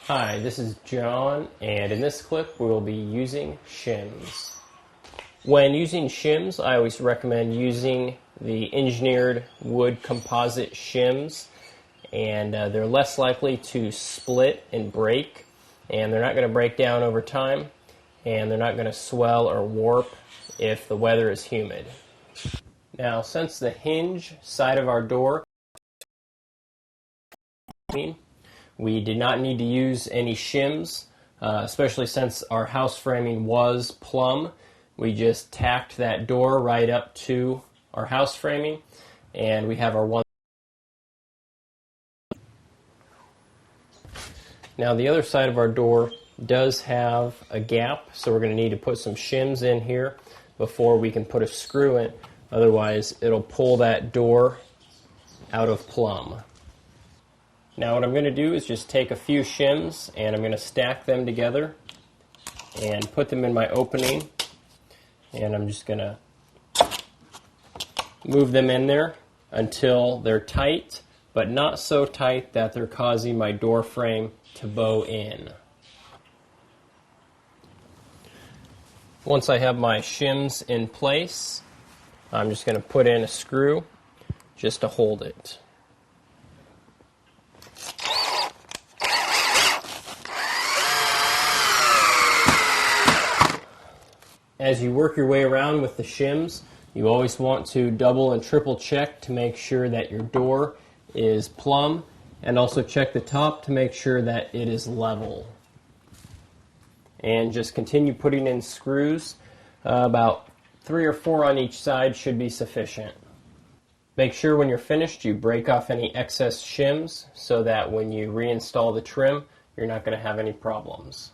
Hi, this is John, and in this clip we will be using shims. When using shims, I always recommend using the engineered wood composite shims, and they're less likely to split and break, and they're not going to break down over time, and they're not going to swell or warp if the weather is humid. Now, since the hinge side of our door, we did not need to use any shims, especially since our house framing was plumb. We just tacked that door right up to our house framing, and we have our one. Now the other side of our door does have a gap, so we're going to need to put some shims in here before we can put a screw in. Otherwise, it'll pull that door out of plumb. Now what I'm going to do is just take a few shims and I'm going to stack them together and put them in my opening, and I'm just going to move them in there until they're tight, but not so tight that they're causing my door frame to bow in. Once I have my shims in place, I'm just going to put in a screw just to hold it. As you work your way around with the shims, you always want to double and triple check to make sure that your door is plumb, and also check the top to make sure that it is level. And just continue putting in screws. About 3 or 4 on each side should be sufficient. Make sure when you're finished you break off any excess shims so that when you reinstall the trim, you're not going to have any problems.